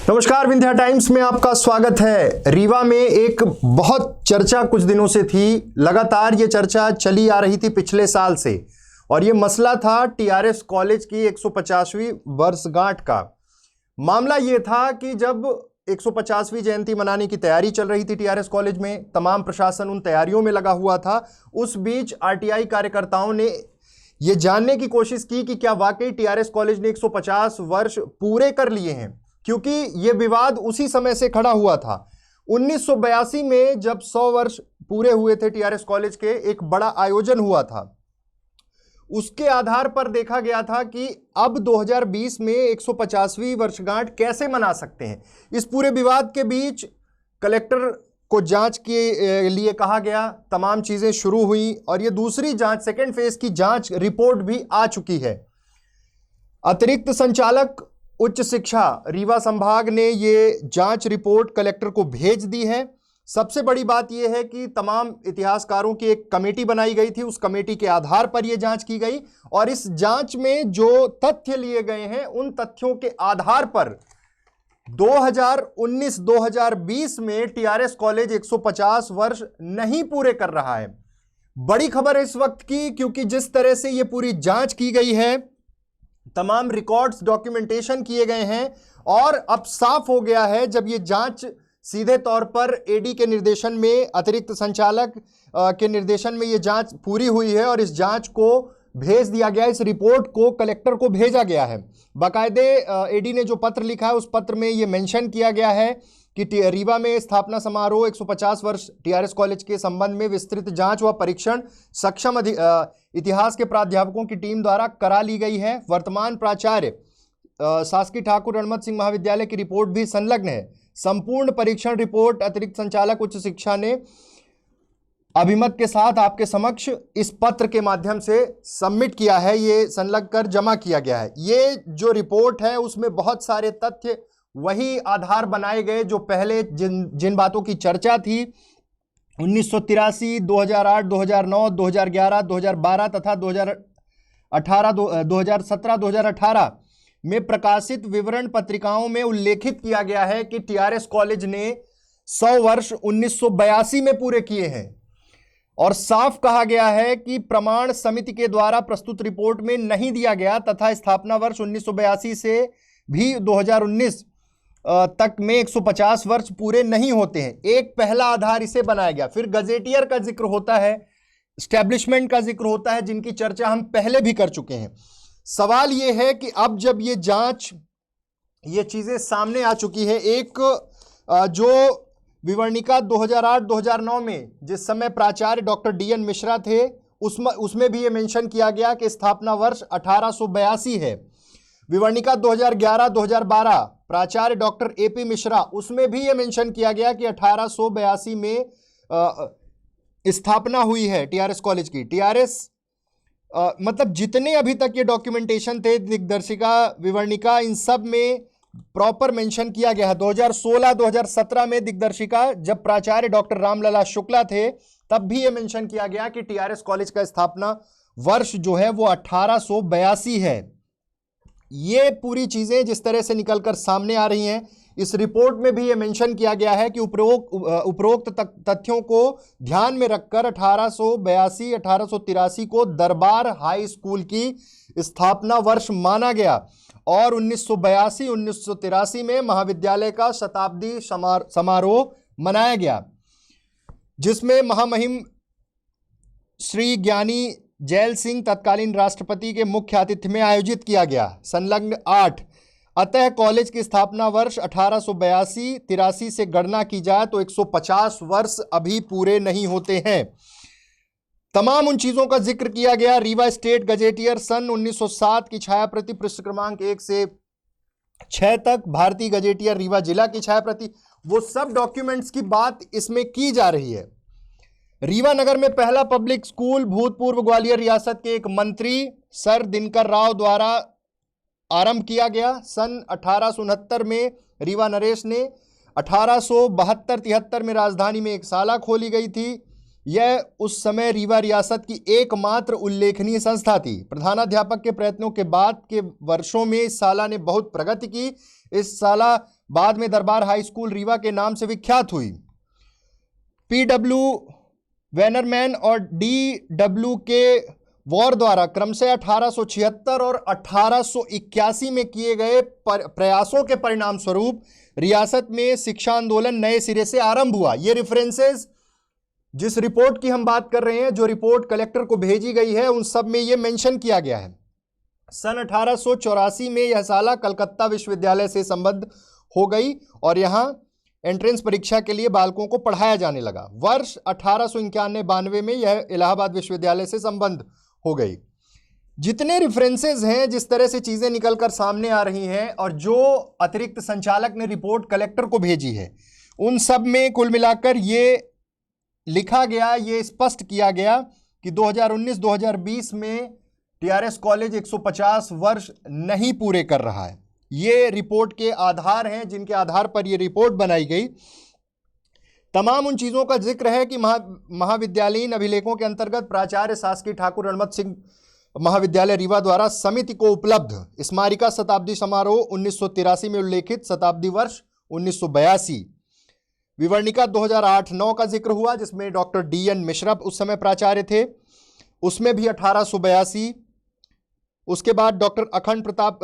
नमस्कार, विंध्या टाइम्स में आपका स्वागत है। रीवा में एक बहुत चर्चा कुछ दिनों से थी, लगातार ये चर्चा चली आ रही थी पिछले साल से, और ये मसला था टीआरएस कॉलेज की 150वीं वर्षगांठ का। मामला ये था कि जब 150वीं जयंती मनाने की तैयारी चल रही थी टीआरएस कॉलेज में, तमाम प्रशासन उन तैयारियों में लगा हुआ था। उस बीच आरटीआई कार्यकर्ताओं ने ये जानने की कोशिश की कि क्या वाकई टीआरएस कॉलेज ने 150 वर्ष पूरे कर लिए हैं, क्योंकि यह विवाद उसी समय से खड़ा हुआ था। 1982 में जब 100 वर्ष पूरे हुए थे टीआरएस कॉलेज के, एक बड़ा आयोजन हुआ था। उसके आधार पर देखा गया था कि अब 2020 में 150वीं वर्षगांठ कैसे मना सकते हैं। इस पूरे विवाद के बीच कलेक्टर को जांच के लिए कहा गया, तमाम चीजें शुरू हुई और ये दूसरी जांच, सेकेंड फेज की जांच रिपोर्ट भी आ चुकी है। अतिरिक्त संचालक उच्च शिक्षा रीवा संभाग ने ये जांच रिपोर्ट कलेक्टर को भेज दी है। सबसे बड़ी बात यह है कि तमाम इतिहासकारों की एक कमेटी बनाई गई थी, उस कमेटी के आधार पर यह जांच की गई और इस जांच में जो तथ्य लिए गए हैं उन तथ्यों के आधार पर 2019-2020 में टीआरएस कॉलेज 150 वर्ष नहीं पूरे कर रहा है। बड़ी खबर है इस वक्त की, क्योंकि जिस तरह से यह पूरी जांच की गई है, तमाम रिकॉर्ड्स डॉक्यूमेंटेशन किए गए हैं और अब साफ हो गया है, जब ये जांच सीधे तौर पर एडी के निर्देशन में, अतिरिक्त संचालक के निर्देशन में ये जांच पूरी हुई है और इस जांच को भेज दिया गया, इस रिपोर्ट को कलेक्टर को भेजा गया है। बाकायदे एडी ने जो पत्र लिखा है उस पत्र में ये मेंशन किया गया है कि रीवा में स्थापना समारोह 150 वर्ष टीआरएस कॉलेज के संबंध में विस्तृत जांच व परीक्षण सक्षम इतिहास के प्राध्यापकों की टीम द्वारा करा ली गई है। वर्तमान प्राचार्य शासकीय ठाकुर रणमत सिंह महाविद्यालय की रिपोर्ट भी संलग्न है। संपूर्ण परीक्षण रिपोर्ट अतिरिक्त संचालक उच्च शिक्षा ने अभिमत के साथ आपके समक्ष इस पत्र के माध्यम से सबमिट किया है, ये संलग्न कर जमा किया गया है। ये जो रिपोर्ट है उसमें बहुत सारे तथ्य वही आधार बनाए गए जो पहले जिन बातों की चर्चा थी 1983, 2008, 2009, 2011, 2012 तथा 2017, 2018 में प्रकाशित विवरण पत्रिकाओं में उल्लेखित किया गया है कि टीआरएस कॉलेज ने 100 वर्ष 1982 में पूरे किए हैं और साफ कहा गया है कि प्रमाण समिति के द्वारा प्रस्तुत रिपोर्ट में नहीं दिया गया तथा स्थापना वर्ष 1982 से भी 2019 तक में 150 वर्ष पूरे नहीं होते हैं। एक पहला आधार इसे बनाया गया। फिर गजेटियर का जिक्र होता है, एस्टैब्लिशमेंट का जिक्र होता है, जिनकी चर्चा हम पहले भी कर चुके हैं। सवाल यह है कि अब जब ये जांच, ये चीजें सामने आ चुकी है, एक जो विवरणिका 2008-2009 में जिस समय प्राचार्य डॉक्टर डीएन मिश्रा थे उसमें भी ये मेंशन किया गया कि स्थापना वर्ष 1882 है। विवरणिका 2011-2012 प्राचार्य डॉक्टर एपी मिश्रा, उसमें भी ये मेंशन किया गया कि 1882 में स्थापना हुई है टीआरएस कॉलेज की। टीआरएस मतलब जितने अभी तक ये डॉक्यूमेंटेशन थे, दिग्दर्शिका, विवरणिका, इन सब में प्रॉपर मेंशन किया गया है। 2016-2017 में दिग्दर्शिका जब प्राचार्य डॉक्टर रामलला शुक्ला थे तब भी ये मेंशन किया गया कि टीआरएस कॉलेज का स्थापना वर्ष जो है वो 1882 है। ये पूरी चीजें जिस तरह से निकलकर सामने आ रही हैं, इस रिपोर्ट में भी ये मेंशन किया गया है कि उपरोक्त तथ्यों को ध्यान में रखकर 1882-1883 को दरबार हाई स्कूल की स्थापना वर्ष माना गया और 1982-1983 में महाविद्यालय का शताब्दी समारोह मनाया गया, जिसमें महामहिम श्री ज्ञानी जैल सिंह तत्कालीन राष्ट्रपति के मुख्य आतिथ्य में आयोजित किया गया। संलग्न 8, अतः कॉलेज की स्थापना वर्ष 1882-83 से गणना की जाए तो 150 वर्ष अभी पूरे नहीं होते हैं। तमाम उन चीजों का जिक्र किया गया। रीवा स्टेट गजेटियर सन 1907 की छायाप्रति पृष्ठ क्रमांक 1 से 6 तक, भारतीय गजेटियर रीवा जिला की छायाप्रति, वो सब डॉक्यूमेंट्स की बात इसमें की जा रही है। रीवा नगर में पहला पब्लिक स्कूल भूतपूर्व ग्वालियर रियासत के एक मंत्री सर दिनकर राव द्वारा आरंभ किया गया। सन 1869 में रीवा नरेश ने 1872-73 में राजधानी में एक शाला खोली गई थी। यह उस समय रीवा रियासत की एकमात्र उल्लेखनीय संस्था थी। प्रधानाध्यापक के प्रयत्नों के बाद के वर्षों में इस शाला ने बहुत प्रगति की। इस शाला बाद में दरबार हाई स्कूल रीवा के नाम से विख्यात हुई। पीडब्ल्यू वेनरमैन और डीडब्ल्यू के वॉर द्वारा क्रमशः 1876 और 1881 में किए गए प्रयासों के परिणाम स्वरूप रियासत में शिक्षा आंदोलन नए सिरे से आरंभ हुआ। ये रेफरेंसेस जिस रिपोर्ट की हम बात कर रहे हैं, जो रिपोर्ट कलेक्टर को भेजी गई है, उन सब में ये मेंशन किया गया है। सन 1884 में यह शाला कलकत्ता विश्वविद्यालय से संबद्ध हो गई और यहाँ एंट्रेंस परीक्षा के लिए बालकों को पढ़ाया जाने लगा। वर्ष 1891-92 में यह इलाहाबाद विश्वविद्यालय से संबद्ध हो गई। जितने रेफरेंसेस हैं, जिस तरह से चीज़ें निकलकर सामने आ रही हैं और जो अतिरिक्त संचालक ने रिपोर्ट कलेक्टर को भेजी है, उन सब में कुल मिलाकर ये लिखा गया, ये स्पष्ट किया गया कि 2019-2020 में टीआरएस कॉलेज 150 वर्ष नहीं पूरे कर रहा है। ये रिपोर्ट के आधार हैं जिनके आधार पर ये रिपोर्ट बनाई गई। तमाम उन चीज़ों का जिक्र है कि महाविद्यालयीन अभिलेखों के अंतर्गत प्राचार्य शासकीय ठाकुर रणमत सिंह महाविद्यालय रीवा द्वारा समिति को उपलब्ध स्मारिका शताब्दी समारोह 1983 में उल्लेखित शताब्दी वर्ष 1982, विवरणिका 2008-9 का जिक्र हुआ जिसमें डॉक्टर DN मिश्रा उस समय प्राचार्य थे, उसमें भी 1882। उसके बाद डॉक्टर अखंड प्रताप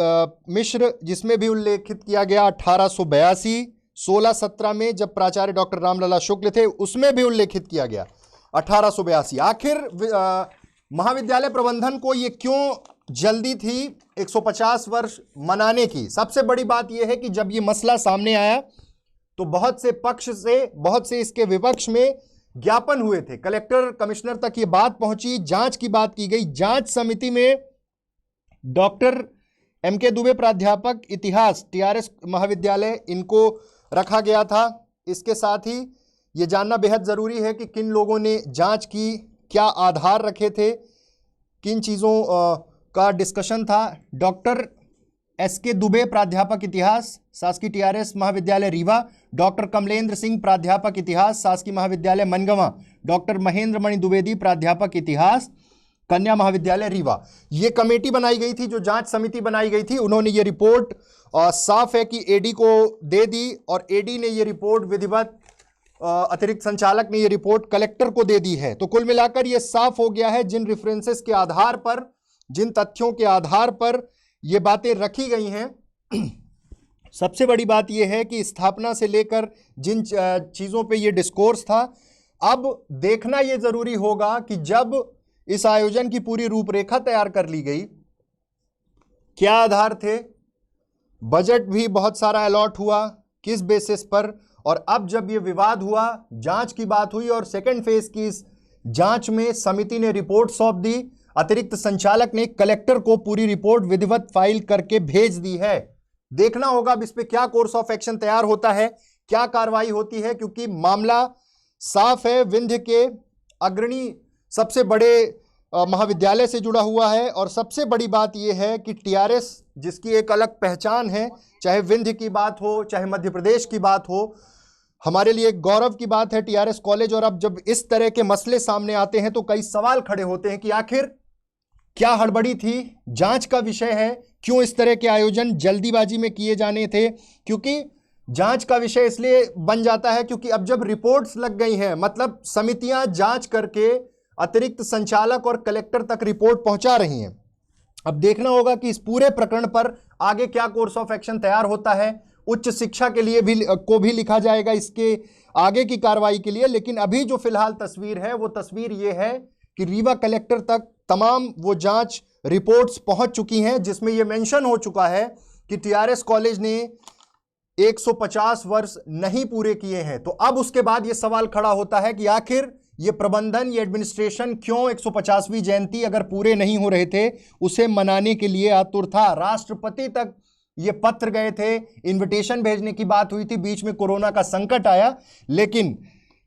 मिश्र जिसमें भी उल्लेखित किया गया 1882। 16-17 में जब प्राचार्य डॉक्टर रामलला शुक्ल थे उसमें भी उल्लेखित किया गया 1882। आखिर महाविद्यालय प्रबंधन को ये क्यों जल्दी थी 150 वर्ष मनाने की? सबसे बड़ी बात यह है कि जब ये मसला सामने आया तो बहुत से पक्ष से, बहुत से इसके विपक्ष में ज्ञापन हुए थे, कलेक्टर कमिश्नर तक ये बात पहुंची, जांच की बात की गई। जांच समिति में डॉक्टर MK दुबे प्राध्यापक इतिहास टीआरएस महाविद्यालय इनको रखा गया था। इसके साथ ही ये जानना बेहद ज़रूरी है कि किन लोगों ने जांच की, क्या आधार रखे थे, किन चीज़ों का डिस्कशन था। डॉक्टर SK दुबे प्राध्यापक इतिहास शासकीय टीआरएस महाविद्यालय रीवा, डॉक्टर कमलेंद्र सिंह प्राध्यापक इतिहास शासकीय महाविद्यालय मनगवा, डॉक्टर महेंद्र मणि द्विवेदी प्राध्यापक इतिहास कन्या महाविद्यालय रीवा। ये कमेटी बनाई गई थी, जो जांच समिति बनाई गई थी, उन्होंने ये रिपोर्ट साफ है कि AD को दे दी और AD ने ये रिपोर्ट विधिवत अतिरिक्त संचालक ने ये रिपोर्ट कलेक्टर को दे दी है। तो कुल मिलाकर ये साफ हो गया है जिन रेफरेंसेस के आधार पर, जिन तथ्यों के आधार पर ये बातें रखी गई हैं। सबसे बड़ी बात यह है कि स्थापना से लेकर जिन चीज़ों पे ये डिस्कोर्स था, अब देखना ये ज़रूरी होगा कि जब इस आयोजन की पूरी रूपरेखा तैयार कर ली गई, क्या आधार थे, बजट भी बहुत सारा अलॉट हुआ, किस बेसिस पर, और अब जब ये विवाद हुआ, जांच की बात हुई और सेकेंड फेज की इस जांच में समिति ने रिपोर्ट सौंप दी, अतिरिक्त संचालक ने कलेक्टर को पूरी रिपोर्ट विधिवत फाइल करके भेज दी है। देखना होगा अब इस पे क्या कोर्स ऑफ एक्शन तैयार होता है, क्या कार्रवाई होती है, क्योंकि मामला साफ है, विंध्य के अग्रणी सबसे बड़े महाविद्यालय से जुड़ा हुआ है। और सबसे बड़ी बात यह है कि टीआरएस जिसकी एक अलग पहचान है, चाहे विंध्य की बात हो, चाहे मध्य प्रदेश की बात हो, हमारे लिए एक गौरव की बात है टीआरएस कॉलेज। और अब जब इस तरह के मसले सामने आते हैं तो कई सवाल खड़े होते हैं कि आखिर क्या हड़बड़ी थी, जांच का विषय है, क्यों इस तरह के आयोजन जल्दीबाजी में किए जाने थे। क्योंकि जांच का विषय इसलिए बन जाता है क्योंकि अब जब रिपोर्ट्स लग गई हैं, मतलब समितियां जांच करके अतिरिक्त संचालक और कलेक्टर तक रिपोर्ट पहुंचा रही हैं। अब देखना होगा कि इस पूरे प्रकरण पर आगे क्या कोर्स ऑफ एक्शन तैयार होता है। उच्च शिक्षा के लिए भी लिखा जाएगा इसके आगे की कार्रवाई के लिए। लेकिन अभी जो फिलहाल तस्वीर है वो तस्वीर ये है कि रीवा कलेक्टर तक तमाम वो जांच रिपोर्ट्स पहुंच चुकी हैं जिसमें ये मेंशन हो चुका है कि टीआरएस कॉलेज ने 150 वर्ष नहीं पूरे किए हैं। तो अब उसके बाद ये सवाल खड़ा होता है कि आखिर ये प्रबंधन, ये एडमिनिस्ट्रेशन क्यों 150वीं जयंती अगर पूरे नहीं हो रहे थे उसे मनाने के लिए आतुर था। राष्ट्रपति तक ये पत्र गए थे, इनविटेशन भेजने की बात हुई थी, बीच में कोरोना का संकट आया। लेकिन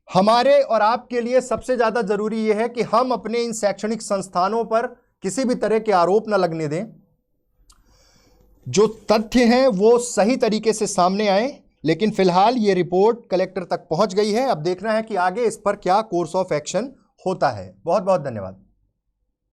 हमारे और आपके लिए सबसे ज़्यादा ज़रूरी ये है कि हम अपने इन शैक्षणिक संस्थानों पर किसी भी तरह के आरोप न लगने दें, जो तथ्य हैं वो सही तरीके से सामने आए। लेकिन फिलहाल ये रिपोर्ट कलेक्टर तक पहुंच गई है, अब देखना है कि आगे इस पर क्या कोर्स ऑफ एक्शन होता है। बहुत बहुत धन्यवाद।